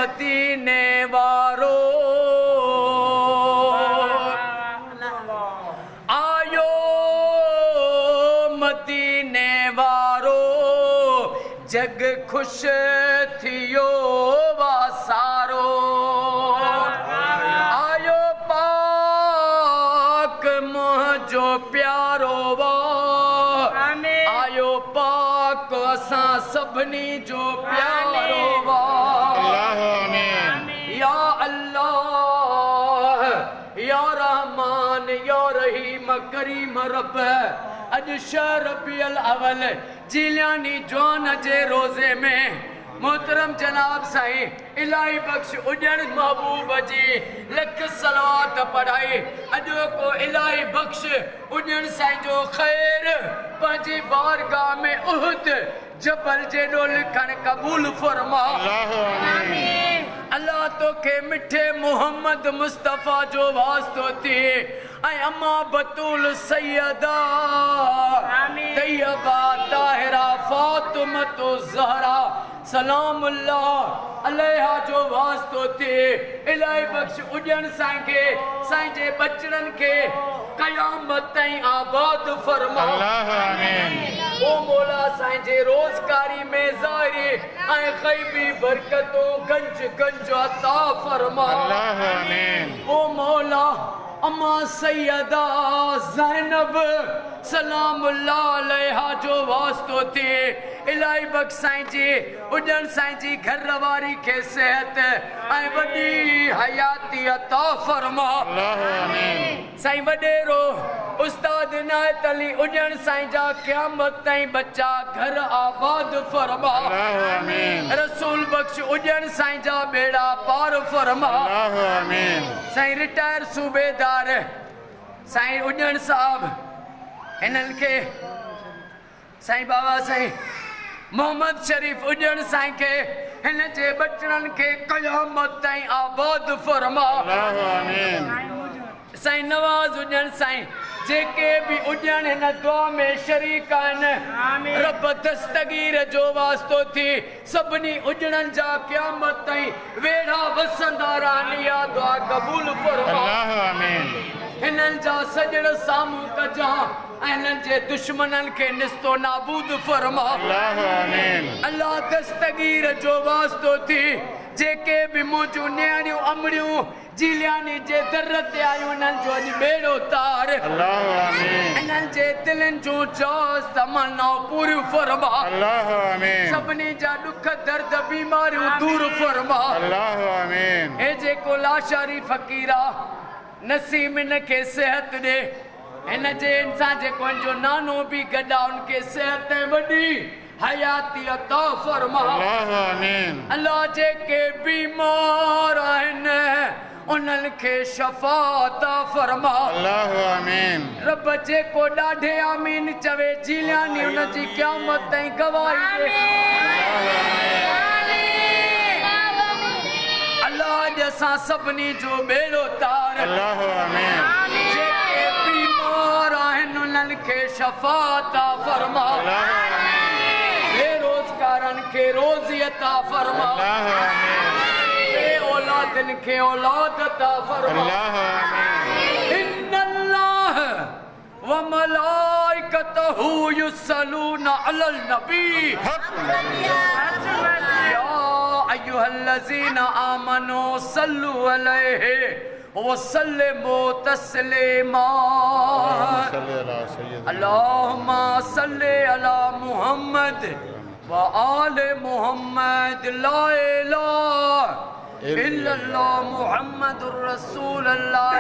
मदीने वारो आयो मदीने वारो जग खुश थियो वासारो आयो पाक मुझो प्यारो वा आयो पाक असा सबनी जो प्यारो वा या अल्लाह या रहमान या रहीम करीम रब अज शरबियल अवल जिलियानी जवान जे रोजे में मोहतरम जनाब साईं इलाही बख्श उजण महबूब जी लख सलावत पढ़ाई अजो को इलाही बख्श उजण साईं जो खैर पंहिंजी बारगाह में उहद जबल जेडो लिखण कबूल फरमा अल्लाह तो के मिठे मोहम्मद मुस्तफा जो वास्तो थी ऐं अम्मा बतूल सैयदा तैयबा ताहिरा फातिमतो ज़हरा सलामुल्लाह अलैहा जो वास्तो थी इलाही बख्श उजण साईं के साईं जे बचड़न के क़यामत ताईं आबाद फरमा ओ मौला साईं जे रोजगारी में ज़ाहिरी ऐं ग़ैबी बरकतों गंज गंज अता फरमा ओ मौला अम्मा सैयदा ज़ैनब सलामुल्लाह अलैहा जो वास्तो थी इलाही बख्श साईं जी उजण साईं जी घर वारी के सेहत ऐं वॾी हयाती अता फरमा साईं वॾेरो उस्ताद इनायत अली उजण साईं जा क़यामत ताईं बच्चा घर आबाद फरमा रसूल बख्श उजण साईं जा बेड़ा पार फरमा साईं रिटायर सूबेदार साईं उजण साहब इन्हनि खे साईं बाबा साईं मोहम्मद शरीफ उजण साईं के हिन जे बचड़न के क़यामत ताईं आबाद फरमा साईं नवाज उजण साईं जेके भी उजण हिन दुआ में शरीक आहिनि रब दस्तगीर जो वास्तो थी सभिनी उजणनि जा क़यामत ताईं वेड़ा वसंदा रहनि या दुआ क़बूल फरमा हिननि जा सजण साम्हूं कजा हिननि जे दुश्मननि खे निस्तो नाबूद फरमा अल्लाह दस्तगीर जो वास्तो थी जेके भी मुंहिंजूं न्याणियूं अमड़ियूं जिलियानी जे दर ते आयूं उन्हनि जो अॼु बेड़ो तार इन्हनि जे दिलनि जूं चौस तमन्नाऊं पूरियूं फरमा सभिनी जा दुख दर्द बीमारियूं दूर फरमा हे जेको लाशारी फ़कीरा नसीम हिन खे सेहत ॾे हिन जे इंसान जेको हिनजो नानो बि गॾा उनखे सेहत ऐं वॾी हयाती अता फरमा अल्लाह जेके बीमार आहिनि उन्हनि खे शफ़ा अता फरमा रब जेको ॾाढे आमीन चवे जिलियानी उन जी क़यामत ताईं गवाही ॾे अल्लाह अॼु असां सभिनी जो बेड़ो तार जेके बीमार आहिनि उन्हनि खे शफ़ा अता फरमा बेरोज़गारनि खे रोज़ी अता फरमा औलादन के औलाद अता फरमा इन्नल्लाह व मलाइकतहु युसल्लूना अलल नबी या अय्युहल्लज़ीना आमनू सल्लु अलैहि व सल्लिमू तस्लीमा अल्लाहुम्मा सल्लि अला मुहम्मद व आले मुहम्मद ला इलाहा इल्लल्लाह मुहम्मदुर रसूलुल्लाह